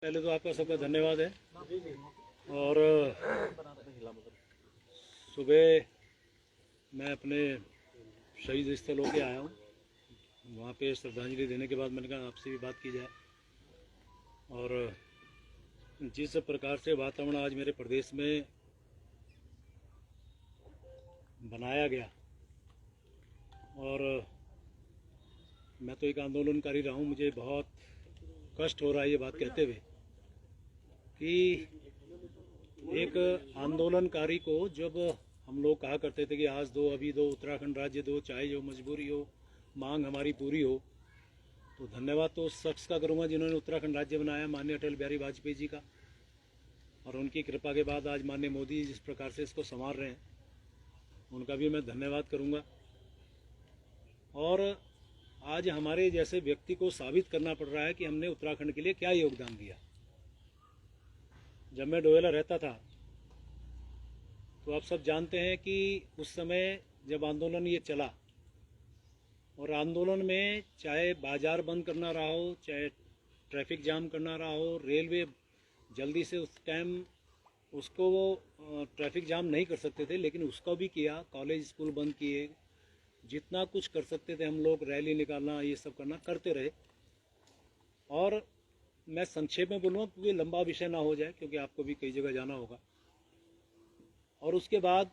पहले तो आपका सबका धन्यवाद है। और सुबह मैं अपने शहीद स्थल होके आया हूँ। वहाँ पे श्रद्धांजलि देने के बाद मैंने कहा आपसे भी बात की जाए। और जिस प्रकार से वातावरण आज मेरे प्रदेश में बनाया गया, और मैं तो एक आंदोलनकारी रहा हूँ, मुझे बहुत कष्ट हो रहा है ये बात कहते हुए कि एक आंदोलनकारी को जब हम लोग कहा करते थे कि आज दो, अभी दो, उत्तराखंड राज्य दो, चाहे जो मजबूरी हो, मांग हमारी पूरी हो, तो धन्यवाद तो उस शख्स का करूँगा जिन्होंने उत्तराखंड राज्य बनाया, माननीय अटल बिहारी वाजपेयी जी का। और उनकी कृपा के बाद आज माननीय मोदी जिस प्रकार से इसको संभाल रहे हैं, उनका भी मैं धन्यवाद करूँगा। और आज हमारे जैसे व्यक्ति को साबित करना पड़ रहा है कि हमने उत्तराखंड के लिए क्या योगदान दिया। जब मैं डोएला रहता था तो आप सब जानते हैं कि उस समय जब आंदोलन ये चला, और आंदोलन में चाहे बाजार बंद करना रहा हो, चाहे ट्रैफिक जाम करना रहा हो, रेलवे जल्दी से उस टाइम उसको वो ट्रैफिक जाम नहीं कर सकते थे, लेकिन उसका भी किया, कॉलेज स्कूल बंद किए, जितना कुछ कर सकते थे हम लोग, रैली निकालना, ये सब करना, करते रहे। और मैं संक्षेप में बोलूँगा क्योंकि लंबा विषय ना हो जाए, क्योंकि आपको भी कई जगह जाना होगा। और उसके बाद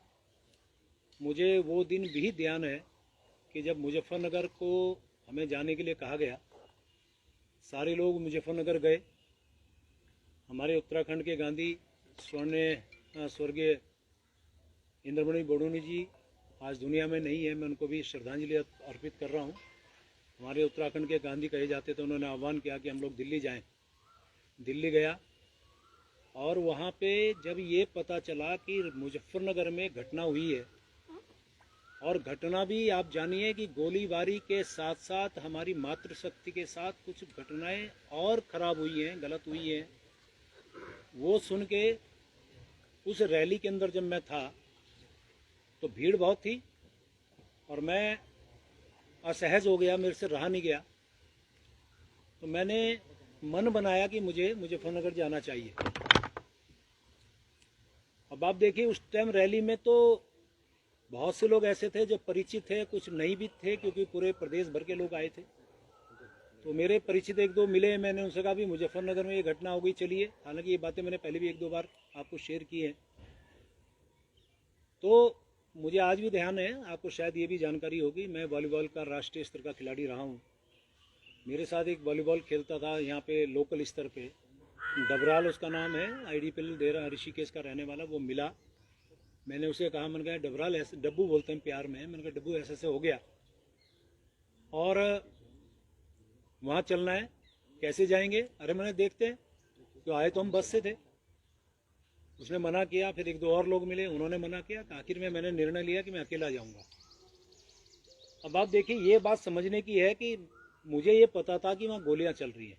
मुझे वो दिन भी ध्यान है कि जब मुजफ्फरनगर को हमें जाने के लिए कहा गया, सारे लोग मुजफ्फरनगर गए। हमारे उत्तराखंड के गांधी स्वर्गीय इंद्रमणि बडोनी जी आज दुनिया में नहीं है, मैं उनको भी श्रद्धांजलि अर्पित कर रहा हूँ। हमारे उत्तराखंड के गांधी कहे जाते थे। उन्होंने आह्वान किया कि हम लोग दिल्ली जाएं। दिल्ली गया, और वहाँ पे जब ये पता चला कि मुजफ्फरनगर में घटना हुई है, और घटना भी आप जानिए कि गोलीबारी के साथ साथ हमारी मातृशक्ति के साथ कुछ घटनाएं और ख़राब हुई हैं, गलत हुई हैं, वो सुन के उस रैली के अंदर जब मैं था तो भीड़ बहुत थी और मैं असहज हो गया, मेरे से रहा नहीं गया। तो मैंने मन बनाया कि मुझे मुजफ्फरनगर जाना चाहिए। अब आप देखिए उस टाइम रैली में तो बहुत से लोग ऐसे थे जो परिचित थे, कुछ नहीं भी थे, क्योंकि पूरे प्रदेश भर के लोग आए थे। तो मेरे परिचित एक दो मिले, मैंने उनसे कहा भी मुजफ्फरनगर में ये घटना हो गई, चलिए। हालांकि ये बातें मैंने पहले भी एक दो बार आपको शेयर की हैं। तो मुझे आज भी ध्यान है, आपको शायद ये भी जानकारी होगी, मैं वॉलीबॉल का राष्ट्रीय स्तर का खिलाड़ी रहा हूँ। मेरे साथ एक वॉलीबॉल खेलता था यहाँ पे लोकल स्तर पे, डबराल उसका नाम है, IDPL देरा ऋषिकेश का रहने वाला, वो मिला। मैंने उसे कहा, मैंने कहा डबराल, ऐसे डब्बू बोलते हैं प्यार में, मैंने कहा डब्बू ऐसे हो गया और वहाँ चलना है, कैसे जाएंगे? अरे मैंने देखते हैं, तो आए तो हम बस से थे। उसने मना किया, फिर एक दो और लोग मिले, उन्होंने मना किया। आखिर में मैंने निर्णय लिया कि मैं अकेला जाऊंगा। अब आप देखिए, ये बात समझने की है कि मुझे ये पता था कि वहाँ गोलियां चल रही हैं।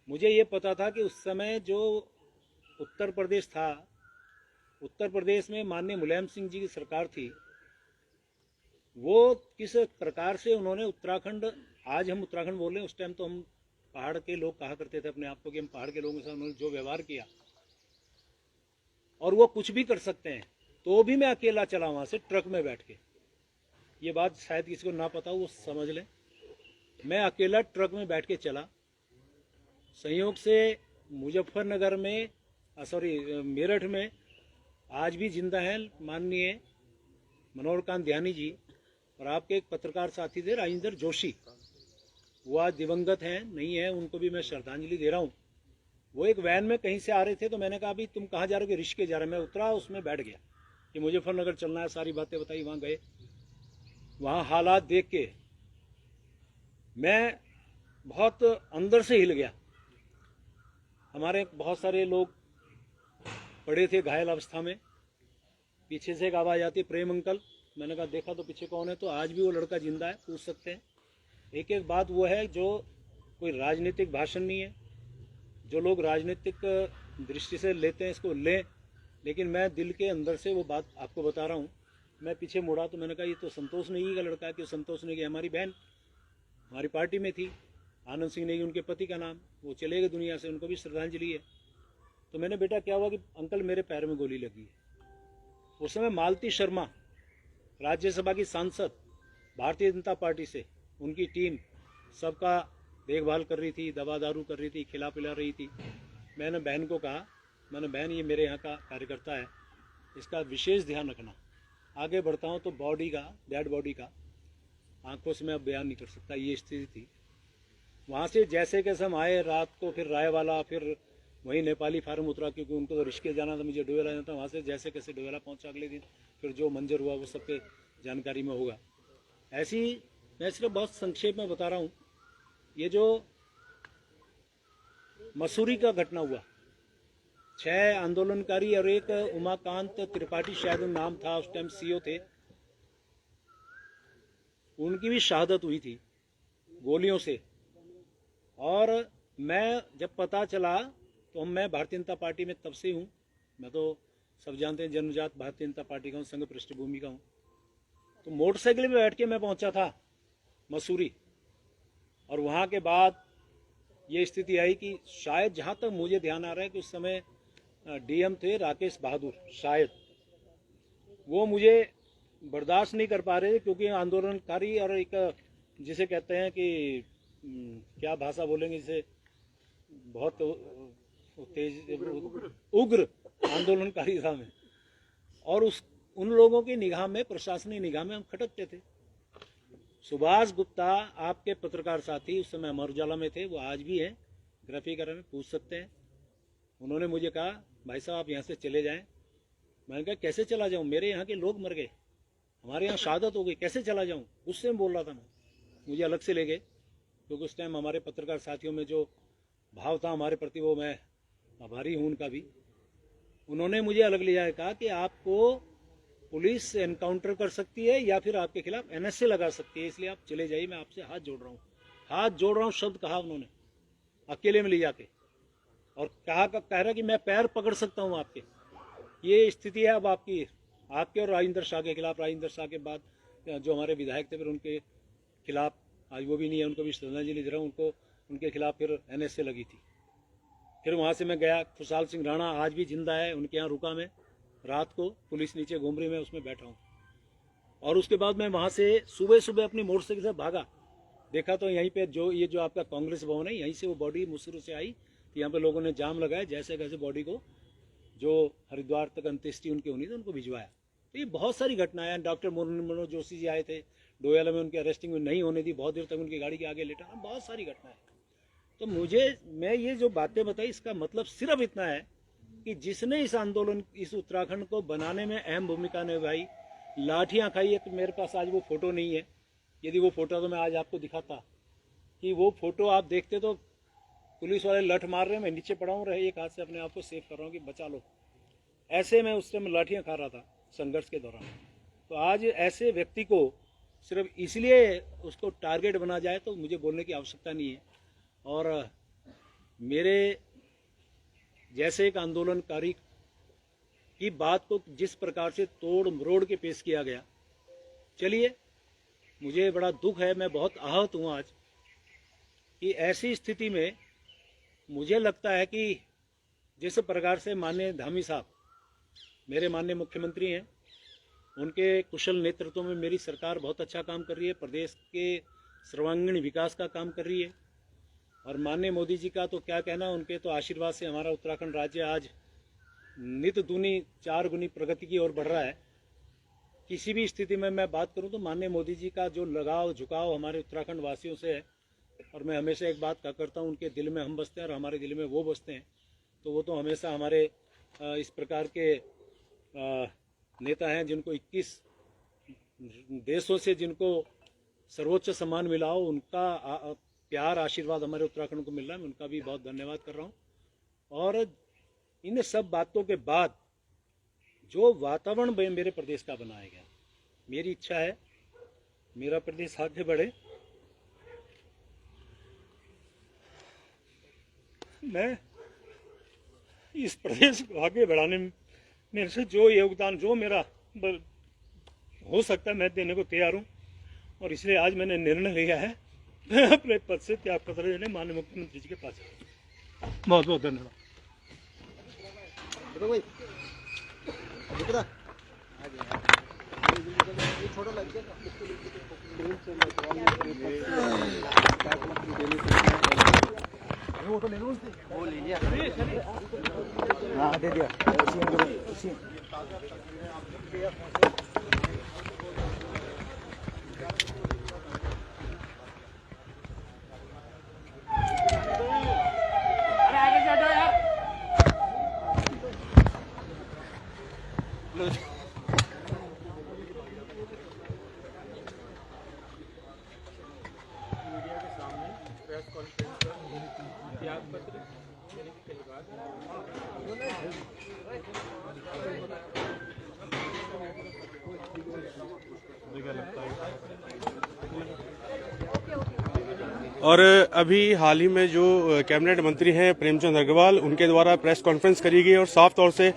मुझे ये पता था कि उस समय जो उत्तर प्रदेश था, उत्तर प्रदेश में माननीय मुलायम सिंह जी की सरकार थी, वो किस प्रकार से उन्होंने उत्तराखंड, आज हम उत्तराखंड बोल रहे हैं, उस टाइम तो हम पहाड़ के लोग कहा करते थे अपने आप को कि हम पहाड़ के लोगों के साथ उन्होंने जो व्यवहार किया, और वो कुछ भी कर सकते हैं। तो भी मैं अकेला चला वहाँ से ट्रक में बैठ के। ये बात शायद किसी को ना पता हो, वो समझ लें। मैं अकेला ट्रक में बैठ के चला। संयोग से मुजफ्फरनगर में, मेरठ में आज भी जिंदा हैं माननीय मनोहर कांत ध्यानी जी, और आपके एक पत्रकार साथी थे राजेंद्र जोशी, वो आज दिवंगत हैं, नहीं है, उनको भी मैं श्रद्धांजलि दे रहा हूँ। वो एक वैन में कहीं से आ रहे थे, तो मैंने कहा, अभी तुम कहाँ जा रहे हो? ऋषिकेश जा रहे हैं। मैं उतरा, उसमें बैठ गया कि मुजफ्फरनगर चलना है, सारी बातें बताई। वहाँ गए, वहाँ हालात देख के मैं बहुत अंदर से हिल गया। हमारे बहुत सारे लोग पड़े थे घायल अवस्था में। पीछे से एक आवाज़ आती, प्रेम अंकल। मैंने कहा देखा तो पीछे कौन है, तो आज भी वो लड़का जिंदा है, पूछ सकते हैं। एक एक बात वो है जो कोई राजनीतिक भाषण नहीं है, जो लोग राजनीतिक दृष्टि से लेते हैं इसको लें, लेकिन मैं दिल के अंदर से वो बात आपको बता रहा हूँ। मैं पीछे मुड़ा तो मैंने कहा ये तो संतोष नेगी का लड़का है। कि संतोष नेगी हमारी बहन, हमारी पार्टी में थी, आनंद सिंह नेगी उनके पति का नाम, वो चले गए दुनिया से, उनको भी श्रद्धांजलि है। तो मैंने बेटा क्या हुआ कि अंकल मेरे पैर में गोली लगी है। उस समय मालती शर्मा राज्यसभा की सांसद भारतीय जनता पार्टी से, उनकी टीम सबका देखभाल कर रही थी, दवा दारू कर रही थी, खिला पिला रही थी। मैंने बहन को कहा, मैंने बहन ये मेरे यहाँ का कार्यकर्ता है, इसका विशेष ध्यान रखना। आगे बढ़ता हूँ तो बॉडी का, डेड बॉडी का आंखों से मैं अब बयान नहीं कर सकता, ये स्थिति थी। वहाँ से जैसे कैसे हम आए रात को, फिर रायवाला, फिर वहीं नेपाली फार्म उतरा क्योंकि उनको तो ऋषिकेश जाना था, मुझे डोवेला जाना था। वहाँ से जैसे कैसे डोवेला पहुँचा अगले दिन, फिर जो मंजर हुआ वो सबके जानकारी में होगा। ऐसी मैं सिर्फ बहुत संक्षेप में बता रहा हूँ। ये जो मसूरी का घटना हुआ, 6 आंदोलनकारी और एक उमाकांत त्रिपाठी शायद नाम था, उस टाइम सीओ थे, उनकी भी शहादत हुई थी गोलियों से। और मैं जब पता चला तो मैं भारतीय जनता पार्टी में तब से हूँ, मैं तो सब जानते हैं जन्मजात भारतीय जनता पार्टी का हूँ, संघ पृष्ठभूमि का हूँ। तो मोटरसाइकिल में बैठ के मैं पहुंचा था मसूरी, और वहाँ के बाद ये स्थिति आई कि शायद जहाँ तक मुझे ध्यान आ रहा है कि उस समय डीएम थे राकेश बहादुर, शायद वो मुझे बर्दाश्त नहीं कर पा रहे थे, क्योंकि आंदोलनकारी और एक जिसे कहते हैं कि क्या भाषा बोलेंगे, जिसे बहुत तेज उग्र आंदोलनकारी था मैं, और उन लोगों की निगाह में, प्रशासनिक निगाह में हम खटकते थे। सुभाष गुप्ता आपके पत्रकार साथी उस समय अमर उजाला में थे, वो आज भी हैं, ग्राफिकर में पूछ सकते हैं। उन्होंने मुझे कहा भाई साहब आप यहाँ से चले जाएं। मैंने कहा कैसे चला जाऊँ, मेरे यहाँ के लोग मर गए, हमारे यहाँ शहादत हो गई, कैसे चला जाऊँ, उससे बोल रहा था मैं। मुझे अलग से ले गए, क्योंकि उस टाइम हमारे पत्रकार साथियों में जो भाव था हमारे प्रति, वो मैं आभारी हूँ उनका भी। उन्होंने मुझे अलग ले जाकर कहा कि आपको पुलिस एनकाउंटर कर सकती है या फिर आपके खिलाफ एनएसए लगा सकती है, इसलिए आप चले जाइए, मैं आपसे हाथ जोड़ रहा हूँ। हाथ जोड़ रहा हूँ शब्द कहा उन्होंने, अकेले में ले जाके, और कह रहा कि मैं पैर पकड़ सकता हूँ आपके। ये स्थिति है अब आपकी, आपके और राजेंद्र शाह के खिलाफ। राजेंद्र शाह के बाद जो हमारे विधायक थे फिर उनके खिलाफ, आज वो भी नहीं है, उनको भी श्रद्धांजलि दे रहा हूँ, उनको उनके खिलाफ फिर एनएसए लगी थी। फिर वहाँ से मैं गया, खुशहाल सिंह राणा आज भी जिंदा है, उनके यहाँ रुका मैं रात को, पुलिस नीचे घूम रही, मैं उसमें बैठा हूँ। और उसके बाद मैं वहाँ से सुबह सुबह अपनी मोटरसाइकिल से भागा, देखा तो यहीं पे जो आपका कांग्रेस भवन है, यहीं से वो बॉडी मुसरू से आई। तो यहाँ पे लोगों ने जाम लगाया, जैसे कैसे बॉडी को जो हरिद्वार तक अंत्येष्टि उनकी होनी थी उनको भिजवाया। तो ये बहुत सारी घटनाएं। डॉक्टर मनोज जोशी जी आए थे डोयाला में, उनकी अरेस्टिंग में नहीं होने दी, बहुत देर तक उनकी गाड़ी के आगे लेटा, बहुत सारी घटनाएं। तो मैं ये जो बातें बताई, इसका मतलब सिर्फ इतना है कि जिसने इस आंदोलन, इस उत्तराखंड को बनाने में अहम भूमिका निभाई, लाठियां खाई है। तो मेरे पास आज वो फोटो नहीं है, यदि वो फोटो तो मैं आज आपको दिखाता, कि वो फोटो आप देखते तो पुलिस वाले लठ मार रहे हैं, मैं नीचे पड़ा हूँ, रहे एक हाथ से अपने आप को सेव कर रहा हूँ कि बचा लो। ऐसे मैं उस टाइम लाठियाँ खा रहा था संघर्ष के दौरान। तो आज ऐसे व्यक्ति को सिर्फ इसलिए उसको टारगेट बना जाए तो मुझे बोलने की आवश्यकता नहीं है। और मेरे जैसे एक आंदोलनकारी की बात को जिस प्रकार से तोड़ मरोड़ के पेश किया गया, चलिए मुझे बड़ा दुख है, मैं बहुत आहत हूँ आज कि ऐसी स्थिति में मुझे लगता है कि जिस प्रकार से माननीय धामी साहब मेरे माननीय मुख्यमंत्री हैं, उनके कुशल नेतृत्व में मेरी सरकार बहुत अच्छा काम कर रही है, प्रदेश के सर्वांगीण विकास का काम कर रही है। और माननीय मोदी जी का तो क्या कहना, उनके तो आशीर्वाद से हमारा उत्तराखंड राज्य आज नित दूनी 4 गुनी प्रगति की ओर बढ़ रहा है। किसी भी स्थिति में मैं बात करूं तो माननीय मोदी जी का जो लगाव झुकाव हमारे उत्तराखंड वासियों से है, और मैं हमेशा एक बात करता हूं, उनके दिल में हम बसते हैं और हमारे दिल में वो बसते हैं। तो वो तो हमेशा हमारे इस प्रकार के नेता हैं जिनको 21 देशों से जिनको सर्वोच्च सम्मान मिला हो, उनका प्यार आशीर्वाद हमारे उत्तराखंड को मिल रहा है, मैं उनका भी बहुत धन्यवाद कर रहा हूँ। और इन सब बातों के बाद जो वातावरण मेरे प्रदेश का बनाया गया, मेरी इच्छा है मेरा प्रदेश आगे बढ़े। मैं इस प्रदेश को आगे बढ़ाने में मेरे से जो योगदान, जो मेरा हो सकता है, मैं देने को तैयार हूँ। और इसलिए आज मैंने निर्णय लिया है अपने पद से त्याग पत्र देने माननीय मुख्यमंत्री जी के पास है। बहुत बहुत धन्यवाद। वो तो ले लो उससे, वो ले लिया, हाँ दे दिया। और अभी हाल ही में जो कैबिनेट मंत्री हैं प्रेमचंद अग्रवाल, उनके द्वारा प्रेस कॉन्फ्रेंस करी गई और साफ तौर से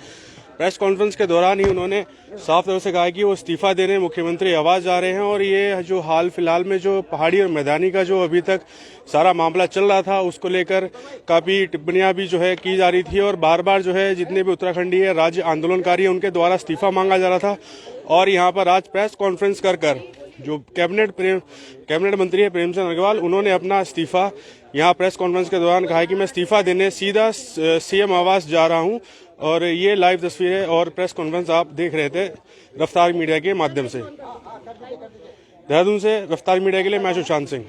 प्रेस कॉन्फ्रेंस के दौरान ही उन्होंने साफ तौर से कहा कि वो इस्तीफा देने मुख्यमंत्री आवाज जा रहे हैं। और ये जो हाल फिलहाल में जो पहाड़ी और मैदानी का जो अभी तक सारा मामला चल रहा था, उसको लेकर काफी टिप्पणियां भी जो है की जा रही थी और बार बार जो है जितने भी उत्तराखंडी है राज्य आंदोलनकारी है उनके द्वारा इस्तीफा मांगा जा रहा था। और यहाँ पर आज प्रेस कॉन्फ्रेंस कर जो कैबिनेट मंत्री है प्रेमचंद अग्रवाल, उन्होंने अपना इस्तीफा यहाँ प्रेस कॉन्फ्रेंस के दौरान कहा कि मैं इस्तीफा देने सीधा सीएम आवास जा रहा हूँ। और ये लाइव तस्वीरें और प्रेस कॉन्फ्रेंस आप देख रहे थे रफ्तार मीडिया के माध्यम से। देहरादून से रफ्तार मीडिया के लिए मैं सुशांत सिंह।